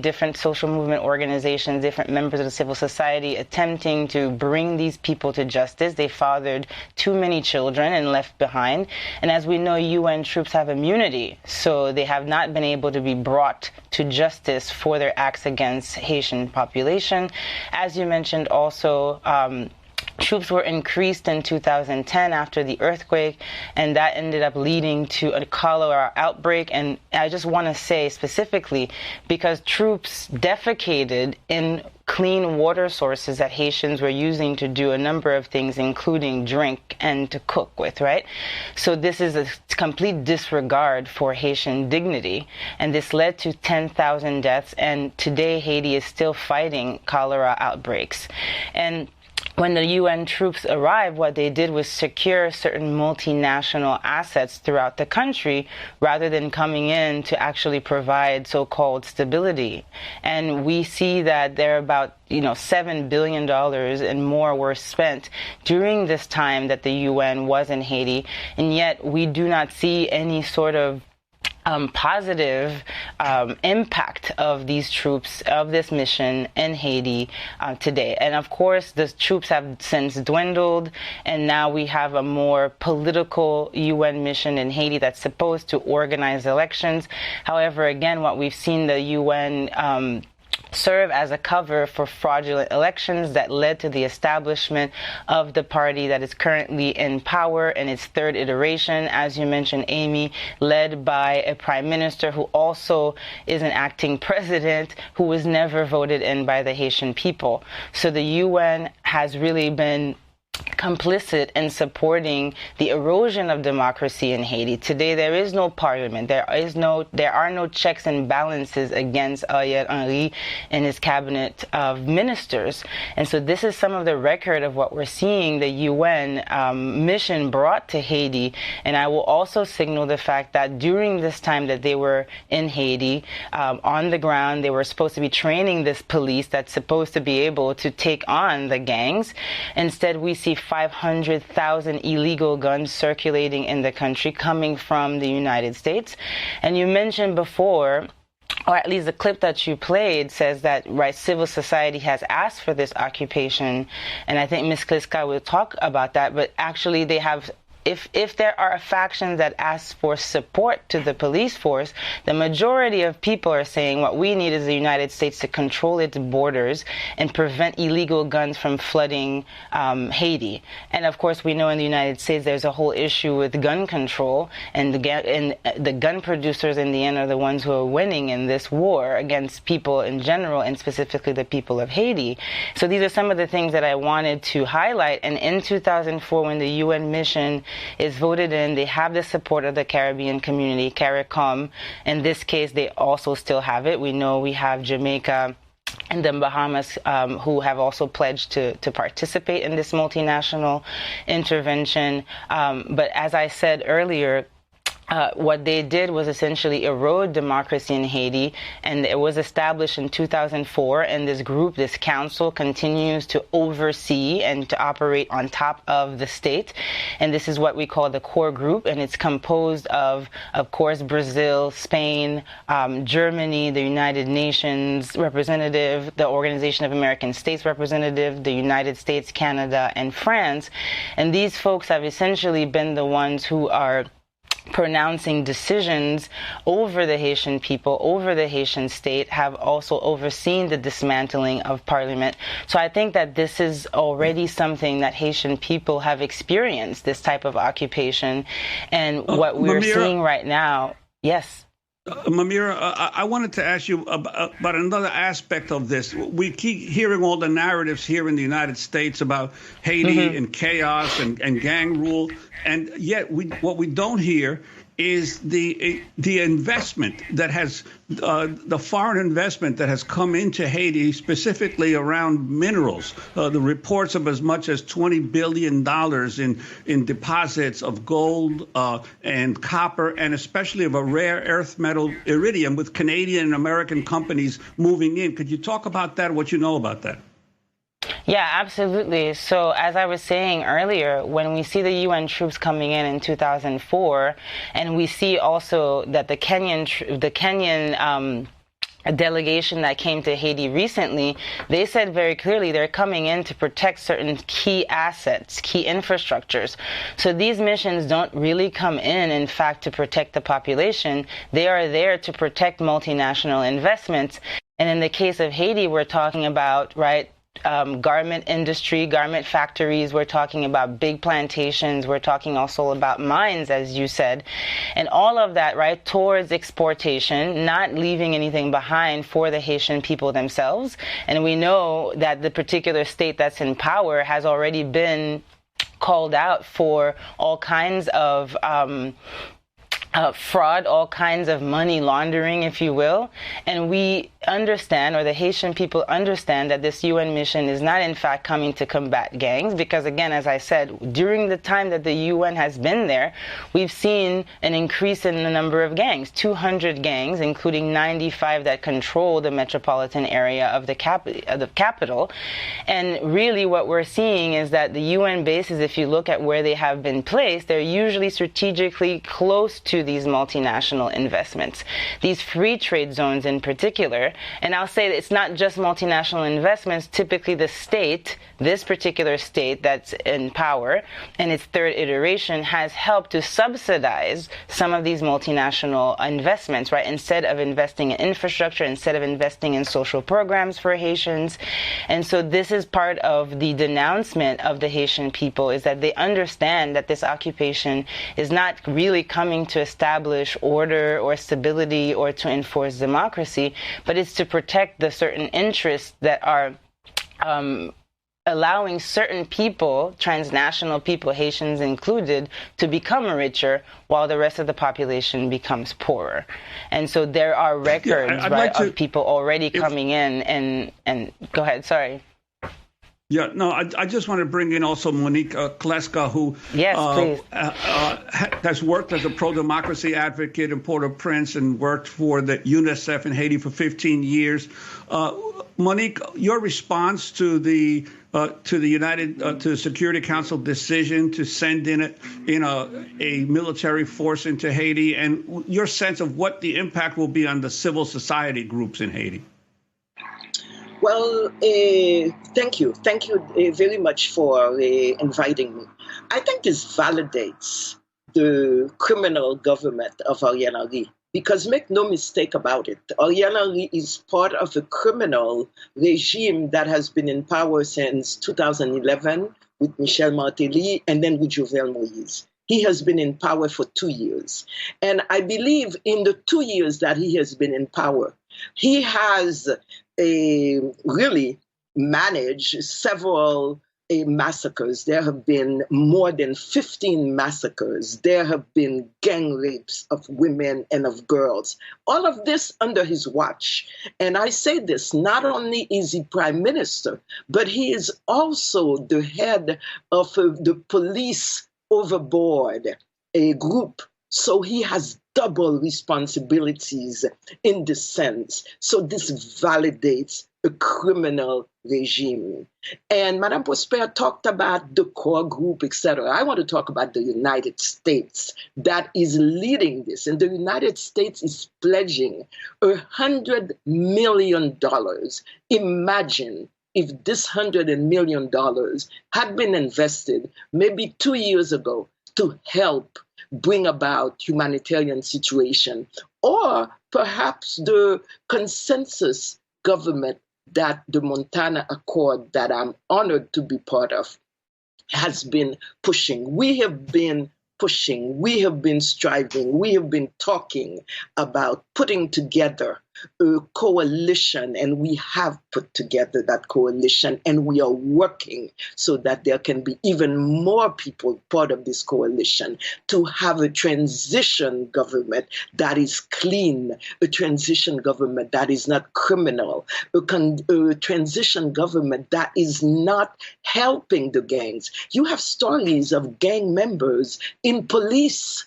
different social movement organizations, different members of the civil society attempting to bring these people to justice. They fathered too many children and left behind. And as we know, UN troops have immunity, so they have not been able to be brought to justice for their acts against Haitian population. As you mentioned also, troops were increased in 2010 after the earthquake, and that ended up leading to a cholera outbreak. And I just want to say specifically, because troops defecated in clean water sources that Haitians were using to do a number of things, including drink and to cook with, right? So this is a complete disregard for Haitian dignity, and this led to 10,000 deaths, and today Haiti is still fighting cholera outbreaks. And when the UN troops arrived, what they did was secure certain multinational assets throughout the country rather than coming in to actually provide so-called stability. And we see that there are about $7 billion and more were spent during this time that the UN was in Haiti, and yet we do not see any sort of positive impact of these troops, of this mission in Haiti today. And of course, the troops have since dwindled, and now we have a more political UN mission in Haiti that's supposed to organize elections. However, again, what we've seen the UN serve as a cover for fraudulent elections that led to the establishment of the party that is currently in power in its third iteration, as you mentioned, Amy, led by a prime minister who also is an acting president who was never voted in by the Haitian people. So the UN has really been complicit in supporting the erosion of democracy in Haiti. Today, there is no parliament. There are no checks and balances against Ariel Henry and his cabinet of ministers. And so this is some of the record of what we're seeing the UN mission brought to Haiti. And I will also signal the fact that during this time that they were in Haiti, on the ground, they were supposed to be training this police that's supposed to be able to take on the gangs. Instead, we see 500,000 illegal guns circulating in the country coming from the United States. And you mentioned before, or at least the clip that you played says that, right, civil society has asked for this occupation. And I think Ms. Kliska will talk about that, but actually they have, if there are factions that ask for support to the police force, the majority of people are saying what we need is the United States to control its borders and prevent illegal guns from flooding Haiti. And of course, we know in the United States there's a whole issue with gun control, and the gun producers in the end are the ones who are winning in this war against people in general, and specifically the people of Haiti. So these are some of the things that I wanted to highlight. And in 2004, when the UN mission is voted in, they have the support of the Caribbean community, CARICOM. In this case, they also still have it. We know we have Jamaica and the Bahamas who have also pledged to participate in this multinational intervention. But as I said earlier, what they did was essentially erode democracy in Haiti, and it was established in 2004, and this group, this council, continues to oversee and to operate on top of the state. And this is what we call the core group, and it's composed of course, Brazil, Spain, Germany, the United Nations representative, the Organization of American States representative, the United States, Canada, and France. And these folks have essentially been the ones who are pronouncing decisions over the Haitian people, over the Haitian state, have also overseen the dismantling of parliament. So I think that this is already something that Haitian people have experienced, this type of occupation. And what we're seeing right now, yes. Mamira, I wanted to ask you about another aspect of this. We keep hearing all the narratives here in the United States about Haiti and chaos and gang rule, and yet what we don't hear is the investment that has the foreign investment that has come into Haiti, specifically around minerals. The reports of as much as $20 billion in deposits of gold and copper, and especially of a rare earth metal, iridium, with Canadian and American companies moving in. Could you talk about that, what you know about that? Yeah, absolutely. So as I was saying earlier, when we see the UN troops coming in 2004, and we see also that the Kenyan a delegation that came to Haiti recently, they said very clearly they're coming in to protect certain key assets, key infrastructures. So these missions don't really come in fact, to protect the population. They are there to protect multinational investments. And in the case of Haiti, we're talking about, right, garment industry, garment factories. We're talking about big plantations. We're talking also about mines, as you said, and all of that, right, towards exportation, not leaving anything behind for the Haitian people themselves. And we know that the particular state that's in power has already been called out for all kinds of fraud, all kinds of money laundering, if you will. And we understand, or the Haitian people understand, that this UN mission is not in fact coming to combat gangs, because again, as I said, during the time that the UN has been there, we've seen an increase in the number of gangs, 200 gangs, including 95 that control the metropolitan area of the capital. And really what we're seeing is that the UN bases, if you look at where they have been placed, they're usually strategically close to these multinational investments, these free trade zones in particular. And I'll say that it's not just multinational investments. Typically the state, this particular state that's in power in its third iteration, has helped to subsidize some of these multinational investments, right? Instead of investing in infrastructure, instead of investing in social programs for Haitians. And so this is part of the denouncement of the Haitian people, is that they understand that this occupation is not really coming to establish order or stability or to enforce democracy, but it's to protect the certain interests that are allowing certain people, transnational people, Haitians included, to become richer while the rest of the population becomes poorer. And so there are records, of people already coming in and go ahead, sorry. Yeah, no, I just want to bring in also Monique Kleska, who has worked as a pro-democracy advocate in Port-au-Prince and worked for the UNICEF in Haiti for 15 years. Monique, your response to the Security Council decision to send in a military force into Haiti, and your sense of what the impact will be on the civil society groups in Haiti. Well, thank you. Thank you very much for inviting me. I think this validates the criminal government of Ariel Henry, because make no mistake about it, Ariel Henry is part of a criminal regime that has been in power since 2011 with Michel Martelly and then with Jovenel Moïse. He has been in power for 2 years. And I believe in the 2 years that he has been in power, he has really managed several massacres. There have been more than 15 massacres. There have been gang rapes of women and of girls. All of this under his watch. And I say this, not only is he prime minister, but he is also the head of the police overboard, a group. So he has double responsibilities in this sense. So this validates a criminal regime. And Madame Prosper talked about the core group, etc. I want to talk about the United States that is leading this. And the United States is pledging $100 million. Imagine if this $100 million had been invested maybe 2 years ago to help bring about humanitarian situation, or perhaps the consensus government that the Montana Accord that I'm honored to be part of has been pushing. We have been pushing, we have been striving, we have been talking about putting together a coalition, and we have put together that coalition, and we are working so that there can be even more people part of this coalition to have a transition government that is clean, a transition government that is not criminal, a transition government that is not helping the gangs. You have stories of gang members in police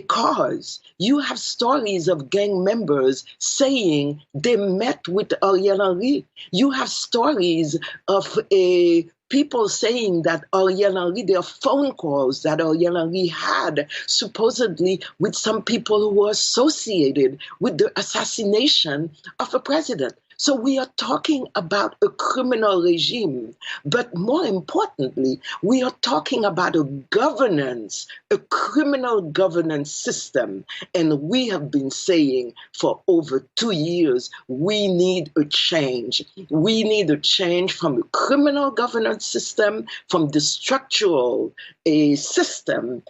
cars. You have stories of gang members saying they met with Ariel Henry. You have stories of people saying that Ariel Henry, there are phone calls that Ariel Henry had supposedly with some people who were associated with the assassination of a president. So we are talking about a criminal regime, but more importantly, we are talking about a governance, a criminal governance system. And we have been saying for over 2 years, we need a change. We need a change from a criminal governance system, from the structural system,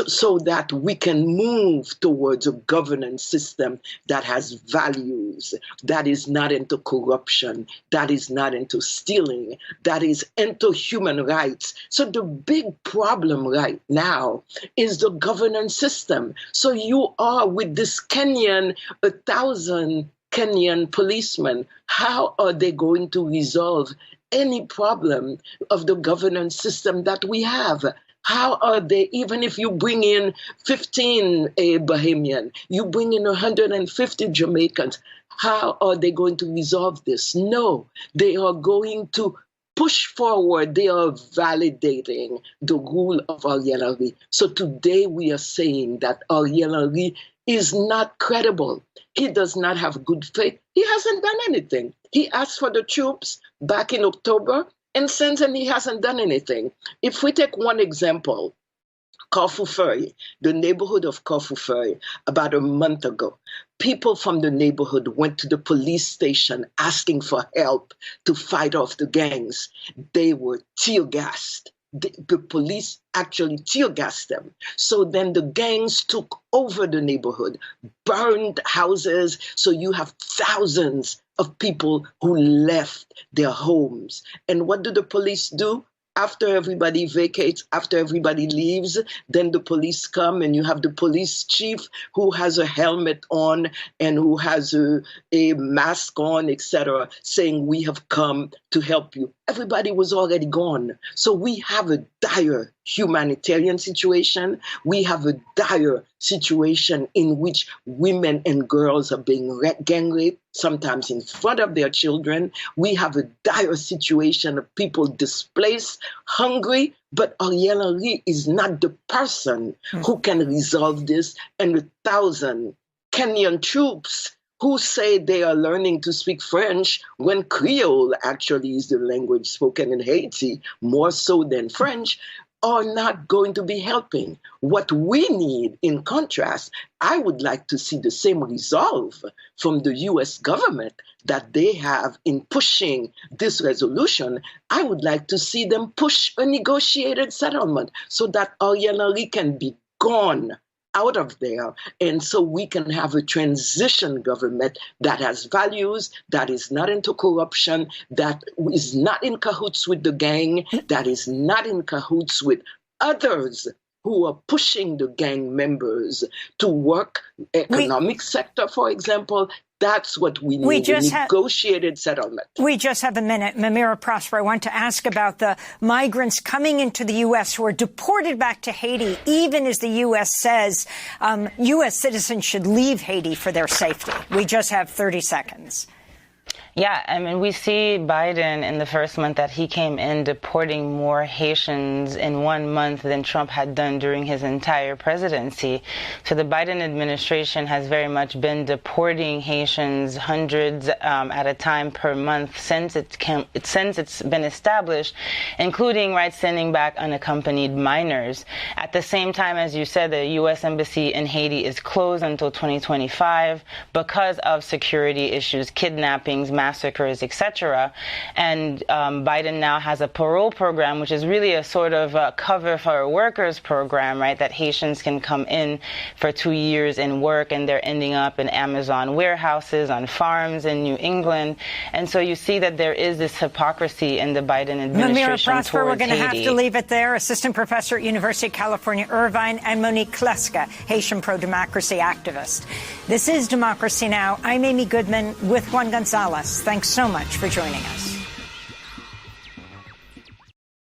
so that we can move towards a governance system that has values, that is not into corruption, that is not into stealing, that is into human rights. So the big problem right now is the governance system. So you are with this 1,000 Kenyan policemen. How are they going to resolve any problem of the governance system that we have? How are they, even if you bring in 15 Bahamian, you bring in 150 Jamaicans, how are they going to resolve this? No, they are going to push forward. They are validating the rule of Ariel Henry. So today we are saying that Ariel Henry is not credible. He does not have good faith. He hasn't done anything. He asked for the troops back in October, and since then, he hasn't done anything. If we take one example, Corfu Ferry, the neighborhood of Corfu Ferry, about a month ago, people from the neighborhood went to the police station asking for help to fight off the gangs. They were tear-gassed. The police actually tear-gassed them. So then the gangs took over the neighborhood, burned houses. So you have thousands of people who left their homes. And what do the police do? After everybody vacates, after everybody leaves, then the police come, and you have the police chief who has a helmet on and who has a mask on, etc., saying, we have come to help you. Everybody was already gone. So we have a dire humanitarian situation. We have a dire situation in which women and girls are being gang raped, sometimes in front of their children. We have a dire situation of people displaced, hungry, but Ariel Henry is not the person who can resolve this. And 1,000 Kenyan troops who say they are learning to speak French when Creole actually is the language spoken in Haiti, more so than French, are not going to be helping. What we need, in contrast, I would like to see the same resolve from the U.S. government that they have in pushing this resolution. I would like to see them push a negotiated settlement so that Ariel Henry can be gone out of there. And so we can have a transition government that has values, that is not into corruption, that is not in cahoots with the gang, that is not in cahoots with others who are pushing the gang members to work, economic sector, for example. That's what we need, a negotiated settlement. We just have a minute. Mamira Prosper, I want to ask about the migrants coming into the U.S. who are deported back to Haiti, even as the U.S. says U.S. citizens should leave Haiti for their safety. We just have 30 seconds. Yeah, I mean, we see Biden in the first month that he came in deporting more Haitians in 1 month than Trump had done during his entire presidency. So the Biden administration has very much been deporting Haitians hundreds at a time per month since it's been established, including sending back unaccompanied minors. At the same time, as you said, the U.S. Embassy in Haiti is closed until 2025 because of security issues, kidnappings, massacres, etc. And Biden now has a parole program, which is really a sort of cover for a workers program, that Haitians can come in for 2 years and work, and they're ending up in Amazon warehouses, on farms in New England. And so you see that there is this hypocrisy in the Biden administration. Mamira Prosper, we're going to have to leave it there. Assistant professor at University of California, Irvine, and Monique Kleska, Haitian pro-democracy activist. This is Democracy Now! I'm Amy Goodman with Juan Gonzalez. Thanks so much for joining us.